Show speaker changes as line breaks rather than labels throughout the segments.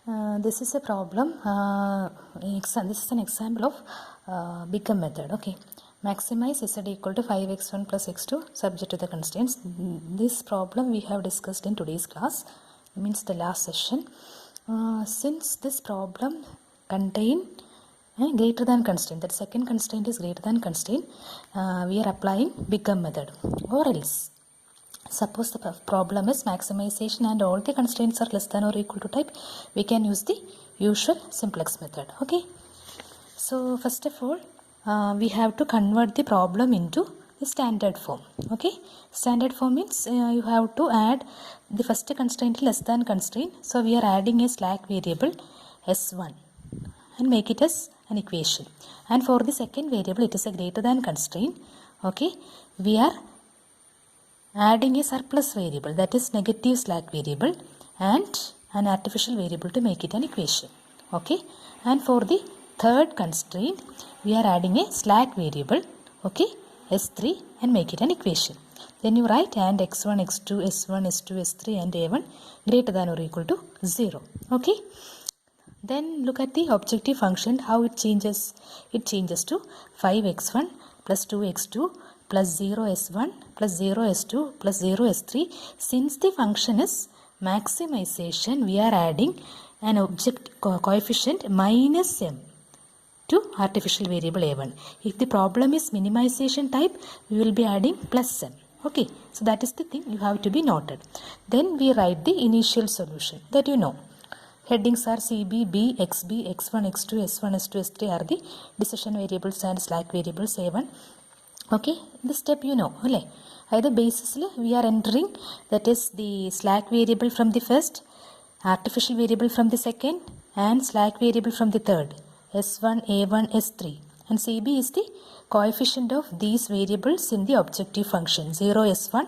This is a problem. This is an example of become method. Okay, maximize z equal to 5x1 plus x2 subject to the constraints. This problem we have discussed in today's class, means the last session. Since this problem contain greater than constraint, that second constraint is greater than constraint, we are applying become method. Or else, suppose the problem is maximization and all the constraints are less than or equal to type, we can use the usual simplex method. Okay, so first of all, we have to convert the problem into the standard form. Okay, standard form means you have to add the first constraint less than constraint, so we are adding a slack variable s1 and make it as an equation, and for the second variable it is a greater than constraint. Okay, we are adding a surplus variable, that is negative slack variable, and an artificial variable to make it an equation. Okay, and for the third constraint we are adding a slack variable, okay, s3, and make it an equation. Then you write and x1, x2, s1, s2, s3 and a1 greater than or equal to 0. Okay, then look at the objective function, how it changes. It changes to 5x1 plus 2x2 plus 0s1 plus 0s2 plus 0s3. Since the function is maximization, we are adding an object coefficient minus m to artificial variable a1. If the problem is minimization type, we will be adding plus m. Okay, so that is the thing you have to be noted. Then we write the initial solution, that you know. Headings are CB, B, XB, X1, X2, S1, S2, S3 are the decision variables and slack variables A1. Okay, this step you know. Either basis we are entering, that is the slack variable from the first, artificial variable from the second, and slack variable from the third, S1, A1, S3. And CB is the coefficient of these variables in the objective function, 0s1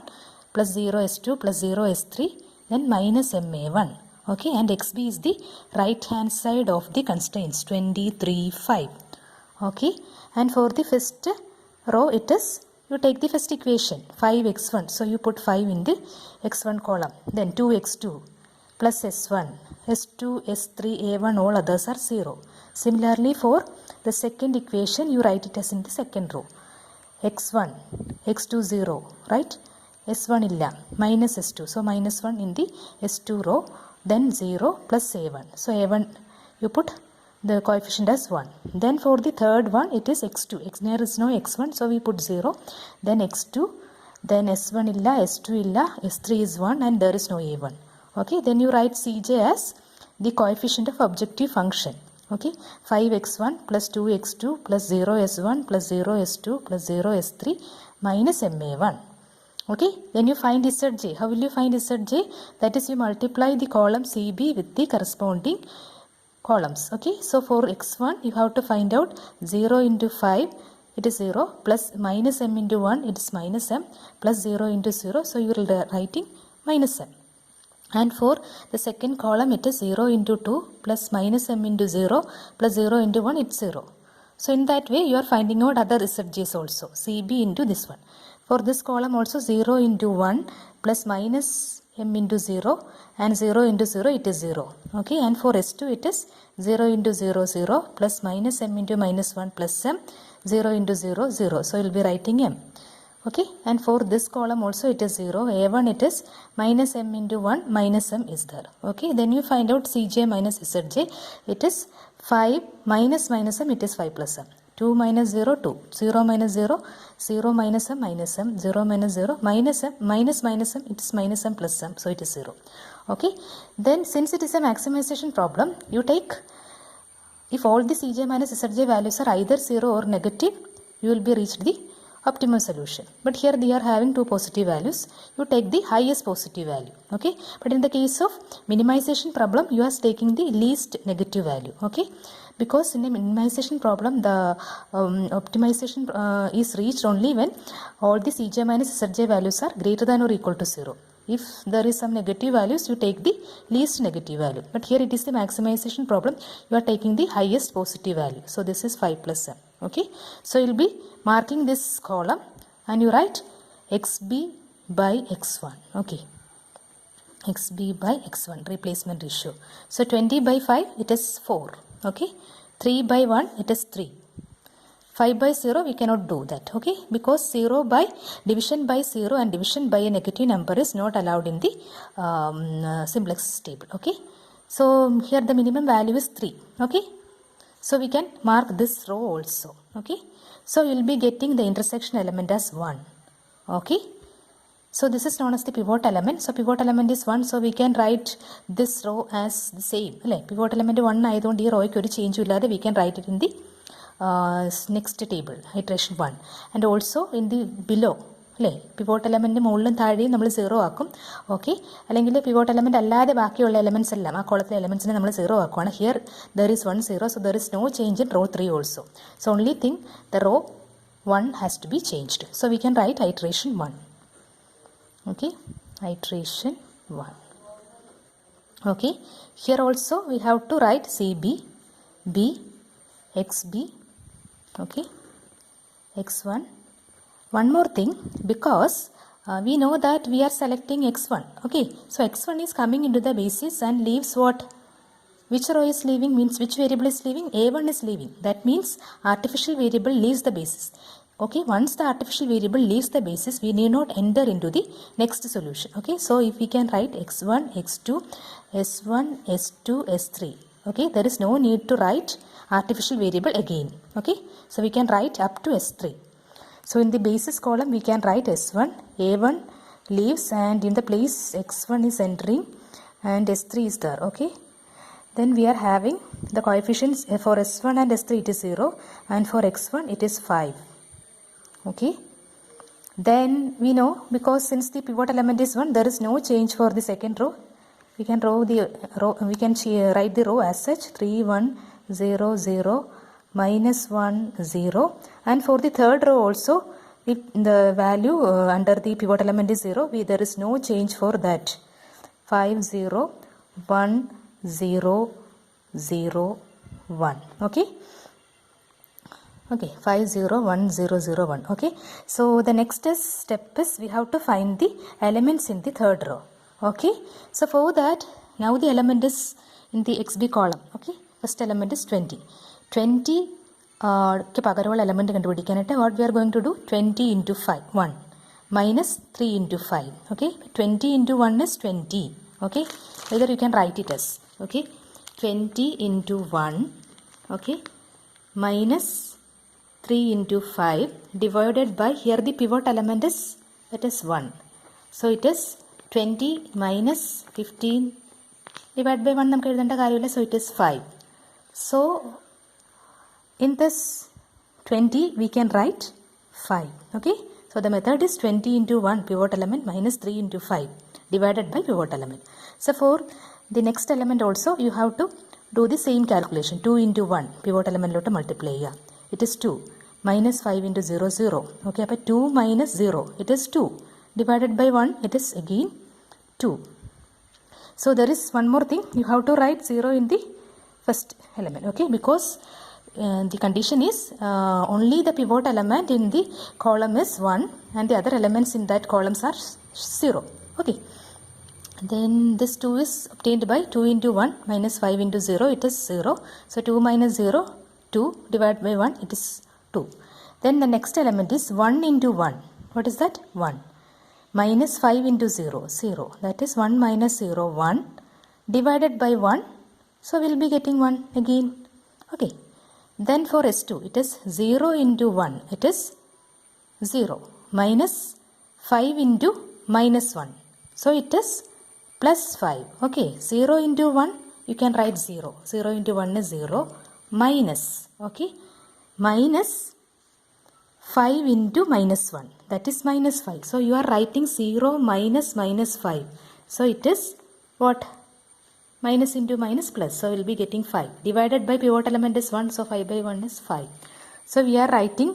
plus 0s2 plus 0s3, then minus MA1. Okay, and XB is the right hand side of the constraints, 23, 5. Okay, and for the first row it is, you take the first equation, 5x1, so you put 5 in the x1 column, then 2x2 plus s1, s2, s3, a1, all others are 0. Similarly for the second equation, you write it as in the second row, x1, x2 0, right, s1 illa, minus s2, so minus 1 in the s2 row, then 0 plus a1, so a1 you put the coefficient as 1. Then for the third one it is x2, there is no x1, so we put 0, then x2, then s1 illa, s2 illa, s3 is 1 and there is no a1. Okay, then you write Cj as the coefficient of objective function. Okay, 5x1 plus 2x2 plus 0s1 plus 0s2 plus 0s3 minus ma1. Okay, then you find Zj. How will you find Zj? That is, you multiply the column CB with the corresponding columns. Okay, so for x1 you have to find out 0 into 5, it is 0, plus minus m into 1, it is minus m, plus 0 into 0, so you will writing minus m. And for the second column it is 0 into 2 plus minus m into 0 plus 0 into 1, it's 0. So in that way you are finding out other Zj's also, CB into this one. For this column also 0 into 1 plus minus m into 0 and 0 into 0, it is 0. Okay, and for S2 it is 0 into 0, 0 plus minus m into minus 1 plus m, 0 into 0, 0. So you will be writing m. Okay, and for this column also it is 0. A1 it is minus m into 1, minus m is there. Okay, then you find out Cj minus Zj. It is 5 minus minus m, it is 5 plus m. 2 minus 0, 2. 0 minus 0, 0 minus m, minus m. 0 minus 0, minus m, minus minus m, it is minus m plus m, so it is 0. Okay, then since it is a maximization problem, you take, if all the Cj minus Zj values are either 0 or negative, you will be reached the optimum solution. But here they are having two positive values, you take the highest positive value. Okay, but in the case of minimization problem, you are taking the least negative value. Okay, because in a minimization problem the optimization is reached only when all the Cj minus Zj values are greater than or equal to 0. If there is some negative values, you take the least negative value. But here it is the maximization problem, you are taking the highest positive value. So this is 5 plus m. Okay, so you will be marking this column and you write xb by x1. Okay, xb by x1 replacement ratio. So 20 by 5 it is 4. Okay, 3 by 1 it is 3. 5 by 0 we cannot do that, okay, because 0 by division by 0 and division by a negative number is not allowed in the simplex table. Okay, so here the minimum value is 3. Okay, so we can mark this row also. Okay, so we will be getting the intersection element as 1. Okay, so this is known as the pivot element. So pivot element is 1, so we can write this row as the same. Pivot element 1 ആയതുകൊണ്ട് ഈ റോയ്ക്ക് ഒരു ചേഞ്ചും ഇല്ലാതെ we can write it in the next table, iteration 1, and also in the below. Pivot element മുകളിലും താഴെയും നമ്മൾ 0 ആക്കും. Okay, അല്ലെങ്കിൽ pivot element അല്ലാതെ ബാക്കിയുള്ള എലമെൻറ്റ്സ് എല്ലാം ആ കോളത്തിലെ എലമെൻറ്റ്സിനെ നമ്മൾ 0 ആക്കുവാണ്. Here there is 1 0, so there is no change in row 3 also. So only thing, the row 1 has to be changed. So we can write iteration 1. Okay, iteration 1. Okay, here also we have to write CB, B, XB, okay, X1. One more thing, because we know that we are selecting X1. Okay, so X1 is coming into the basis and leaves what? Which row is leaving means which variable is leaving? A1 is leaving. That means artificial variable leaves the basis. Okay, once the artificial variable leaves the basis, we need not enter into the next solution. Okay, so if we can write x1, x2, s1, s2, s3. Okay, there is no need to write artificial variable again. Okay, so we can write up to s3. So in the basis column we can write s1, a1 leaves, and in the place x1 is entering and s3 is there. Okay, then we are having the coefficients for s1 and s3 it is 0, and for x1 it is 5. Okay, then we know, because since the pivot element is 1, there is no change for the second row. We can write the row as such: 3 1 0 0 minus 1 0, and for the third row also, if the value under the pivot element is 0, there is no change for that. 5 0 1 0 0 1. Okay, okay, 5 0 1 0 0 1. Okay, so the next step is we have to find the elements in the third row. Okay, so for that, now the element is in the xb column. Okay, first element is 20 ക്ക് പകരമുള്ള element കണ്ടുപിടിക്കാനായിട്ട് what we are going to do, 20 into 5 1 minus 3 into 5. Okay, 20 into 1 is 20. Okay, either you can write it as, okay, 20 into 1, okay, minus 3 into 5 divided by, here the pivot element is, that is 1, so it is 20 minus 15 divided by 1 നമുക്ക് എഴുതേണ്ട കാര്യമില്ല, so it is 5. So in this 20 we can write 5. Okay, so the method is 20 into 1 pivot element minus 3 into 5 divided by pivot element. So for the next element also you have to do the same calculation. 2 into 1 pivot element lote multiply ചെയ്യുക, it is 2, minus 5 into 0 0. Okay, അപ്പോൾ 2 minus 0 it is 2 divided by 1 it is again 2. So there is one more thing, you have to write 0 in the first element. Okay, because the condition is only the pivot element in the column is 1 and the other elements in that columns are 0. Okay, then this 2 is obtained by 2 into 1 minus 5 into 0, it is 0. So 2 minus 0, 2 divided by 1, it is 2. Then the next element is 1 into 1. What is that? 1. Minus 5 into 0, 0. That is 1 minus 0, 1 divided by 1. So we will be getting 1 again. Okay. Then for S2, it is 0 into 1, it is 0, minus 5 into minus 1. So it is plus 5. Okay, 0 into 1, you can write 0. 0 into 1 is 0, minus, okay, minus 5 into minus 1, that is minus 5. So you are writing 0 minus minus 5. So it is what? Minus into minus plus, so we will be getting 5. Divided by pivot element is 1, so 5 by 1 is 5. So we are writing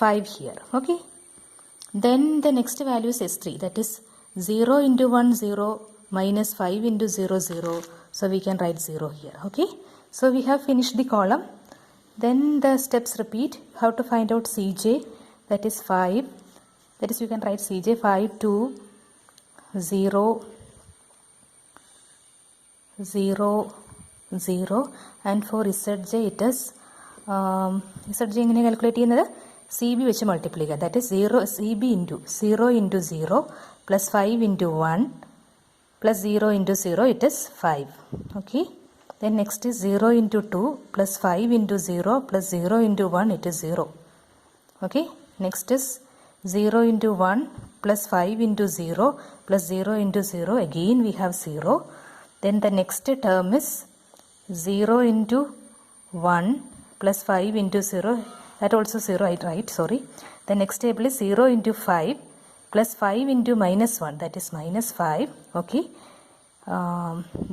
5 here. Okay, then the next value is S3, that is 0 into 1 0 minus 5 into 0 0, so we can write 0 here. Okay, so we have finished the column. Then the steps repeat. You have to find out Cj, that is 5, that is you can write Cj 5 2 0 0, 0, and for Zj it is Zj എങ്ങനെ calculate ചെയ്യുന്നത് C B വെച്ച് multiply ചെയ്യുക. That is 0 C B into 0 into 0 plus 5 into 1 plus 0 into 0 it is 5. Okay, then next is 0 into 2 plus 5 into 0 plus 0 into 1 it is 0. Okay, next is 0 into 1 plus 5 into 0 plus 0 into 0, again we have 0. Then the next term is 0 into 1 plus 5 into 0, that also 0 I write, sorry. The next table is 0 into 5 plus 5 into minus 1, that is minus 5. Okay,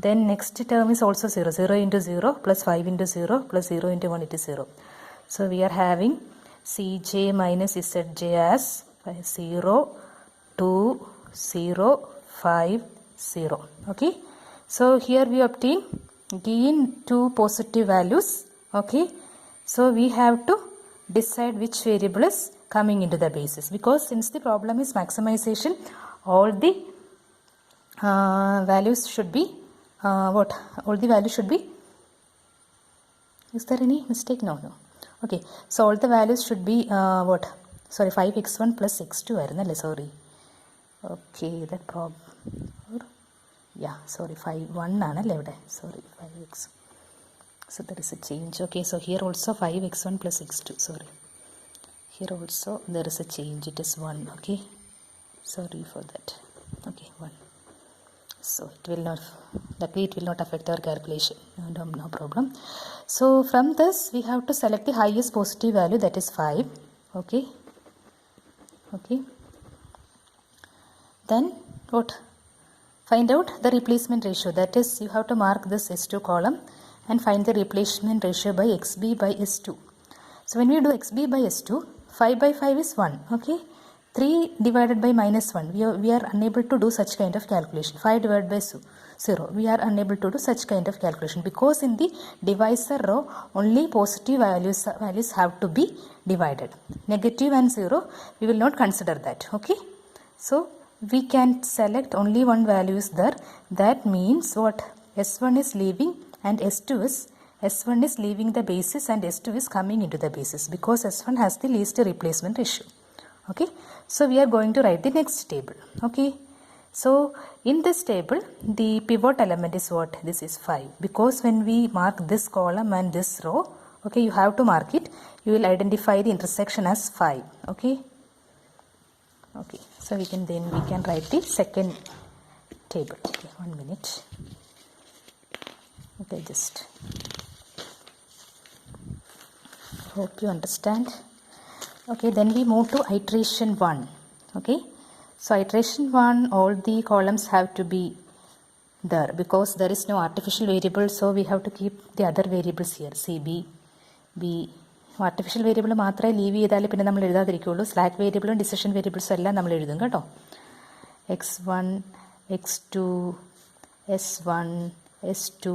then next term is also 0, 0 into 0 plus 5 into 0 plus 0 into 1 it is 0. So we are having Cj minus Zj as 0, 2, 0, 5, 0. Okay, so here we obtain gain two positive values. Okay, so we have to decide which variable is coming into the basis, because since the problem is maximization, all the values should be all the values should be, is there any mistake? No. Okay, so all the values should be 5x1 plus x2 ആയിരുന്നല്ലേ, sorry. Okay, that problem, yeah, sorry, 1 ആണല്ലേ ഇവിടെ, sorry, 5x, so there is a change. Okay, so here also 5x1 plus x2, sorry, here also there is a change, it is 1. Okay, sorry for that. Okay, 1, so it will not, luckily it will not affect our calculation, no problem. So from this we have to select the highest positive value, that is 5. Okay, then what, find out the replacement ratio, that is you have to mark this S2 column and find the replacement ratio by xb by S2. So when we do xb by S2, 5 by 5 is 1. Okay, 3 divided by minus 1, we are unable to do such kind of calculation. 5 divided by 0, we are unable to do such kind of calculation, because in the divisor row only positive values have to be divided. Negative and 0 we will not consider that. Okay, so we can select only one value is there, that means what, S1 is leaving and S1 is leaving the basis and S2 is coming into the basis, because S1 has the least replacement ratio. Okay, so we are going to write the next table. Okay, so in this table the pivot element is what, this is 5, because when we mark this column and this row, okay, you have to mark it, you will identify the intersection as 5. Okay, so we can write the second table. Okay, 1 minute. Okay, just hope you understand. Okay, then we move to iteration 1. Okay, so iteration 1, all the columns have to be there, because there is no artificial variable, so we have to keep the other variables here, c, b. Artificial variable മാത്രമേ leave ചെയ്താൽ പിന്നെ നമ്മൾ എഴുതാതിരിക്കുകയുള്ളൂ. Slack വേരിയബിളും decision വേരിയബിൾസും എല്ലാം നമ്മൾ എഴുതും കേട്ടോ. x1, x2, s1, s2,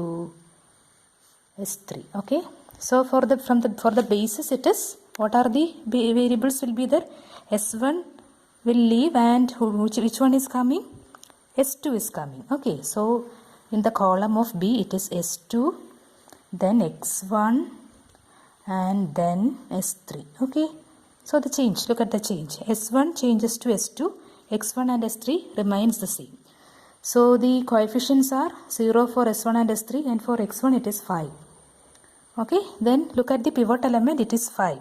s3. Okay, so for the basis it is, what are the variables will be there, s1 will leave and which one is coming, s2 is coming. Okay, so in the column of b it is s2, then x1 and then s3. Okay, so the change, look at the change, s1 changes to s2, x1 and s3 remains the same. So the coefficients are 0 for s1 and s3, and for x1 it is 5. Okay, then look at the pivot element, it is 5,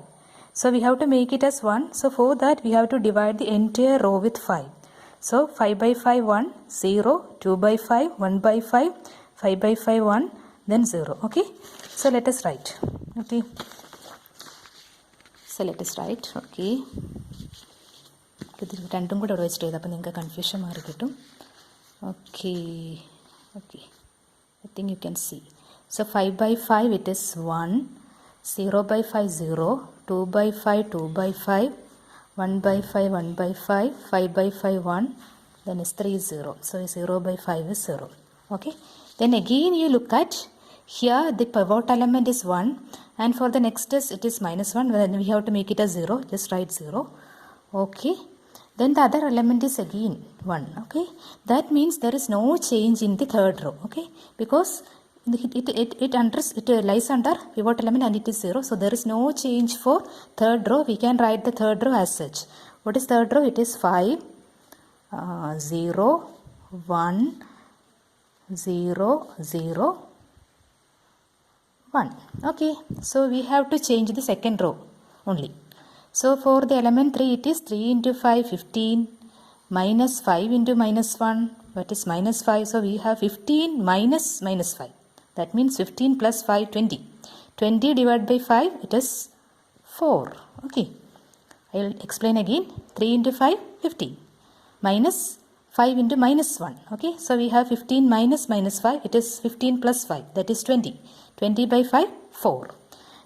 so we have to make it as 1. So for that we have to divide the entire row with 5. So 5 by 5 1, 0, 2 by 5 1 by 5, 5 by 5 1, then 0. Okay, so let us write. Okay, so let us write. Okay, ഇതിൽ രണ്ടും കൂടെ ഇവിടെ വെച്ചിട്ട് ചെയ്തപ്പോൾ നിങ്ങൾക്ക് confusion മാറി കിട്ടും. Okay, I think you can see. So 5 by 5 it is 1, 0 by 5 0, 2 by 5 2 by 5, 1 by 5 1 by 5, 5 by 5 1, then is 3 0. So 0 by 5 is 0. Okay, then again you look at here, the pivot element is 1, and for the next test it is -1. Then we have to make it as 0, just write 0. Okay, Then the other element is again 1. Okay, that means there is no change in the third row. Okay, because it lies under pivot element and it is 0. So there is no change for third row. We can write the third row as such. What is third row? It is 5, 0, 1, 0, 0, 1. Okay, so we have to change the second row only. So for the element 3, it is 3 into 5, 15, minus 5 into minus 1, that is minus 5. So we have 15 minus minus 5. That means 15 plus 5, 20. 20 divided by 5, it is 4. Okay, I will explain again. 3 into 5, 15. Minus 5 into minus 1. Okay, so we have 15 minus minus 5, it is 15 plus 5, that is 20. 20 by 5, 4.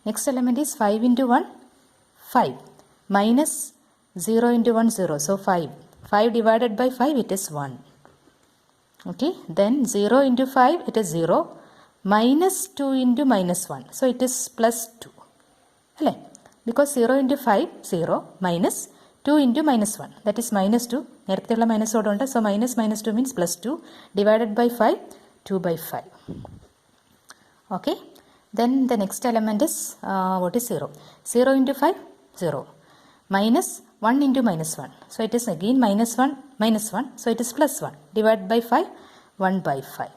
Next element is 5 into 1, 5. Minus 0 into 1, 0. So 5. 5 divided by 5, it is 1. Okay, then 0 into 5, it is 0. Minus 2 into minus 1. So it is plus 2. Okay? Because 0 into 5, 0. Minus 2 into minus 1. That is minus 2. നേരത്തെയുള്ള minus ഓടെ ഉണ്ട്. So minus minus 2 means plus 2. Divided by 5, 2 by 5. Okay. Then the next element is, what is 0? 0 into 5, 0. Minus 1 into minus 1. So it is again minus 1, minus 1. So it is plus 1. Divided by 5, 1 by 5.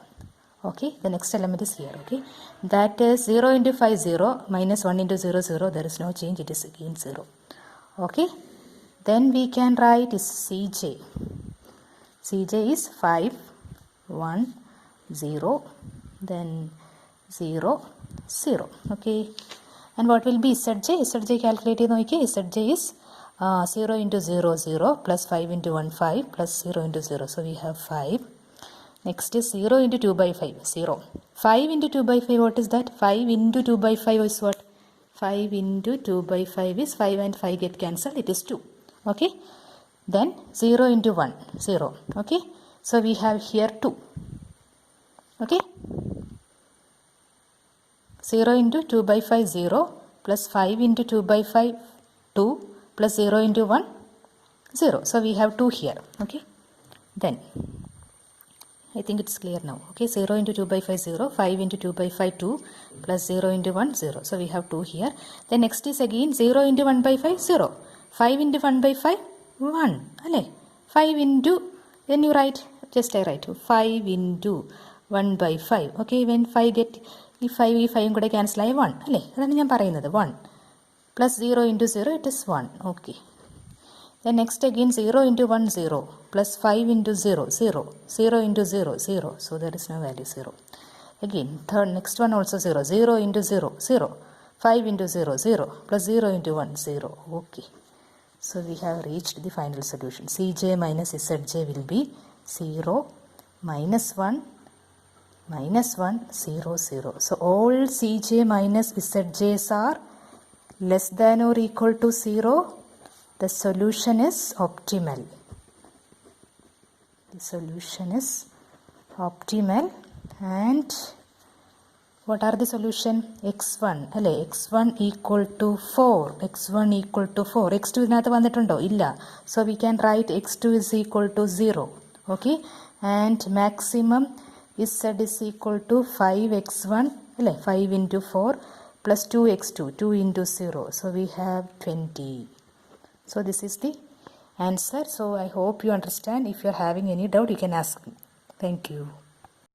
Okay, the next element is here. Okay, that is 0 into 5, 0. Minus 1 into 0, 0. There is no change. It is again 0. Okay, then we can write is Cj. Cj is 5, 1, 0. Then 0, 0. Okay, and what will be Zj? Zj calculate it. Okay, Zj is 0 into 0, 0 plus 5 into 1, 5 plus 0 into 0. So we have 5. Next is 0 into 2 by 5, 0. 5 into 2 by 5, what is that? 5 into 2 by 5 is what? 5 into 2 by 5 is 5 and 5 get cancelled. It is 2. Okay. Then 0 into 1, 0. Okay. So we have here 2. Okay. 0 into 2 by 5, 0 plus 5 into 2 by 5, 2 plus 0 into 1, 0. So we have 2 here. Okay. Then I think it's clear now. Okay, 0 into 2 by 5, 0. 5 into 2 by 5, 2. Plus 0 into 1, 0. So we have 2 here. Then next is again 0 into 1 by 5, 0. 5 into 1 by 5, 1. Ale? 5 into, then you write, just I write 5 into 1 by 5. Okay, when 5 get, if 5 could cancel, I 1. Ale? Then 1. Plus 0 into 0, it is 1. Okay. Then next again 0 into 1, 0. Plus 5 into 0, 0. 0 into 0, 0. So there is no value 0. Again, third, next one also 0. 0 into 0, 0. 5 into 0, 0. Plus 0 into 1, 0. Okay. So we have reached the final solution. Cj minus Zj will be 0, minus 1, minus 1, 0, 0. So all Cj minus Zj's are less than or equal to 0. The solution is optimal. The solution is optimal. And what are the solution? X1. X1 equal to 4. X1 equal to 4. X2 ഇതിനകത്ത് വന്നിട്ടുണ്ടോ? ഇല്ല. So we can write X2 is equal to 0. Okay. And maximum Z is equal to 5x1. 5 into 4 plus 2x2. 2 into 0. So we have 20. So this is the answer. So I hope you understand. If you are having any doubt, you can ask me. Thank you.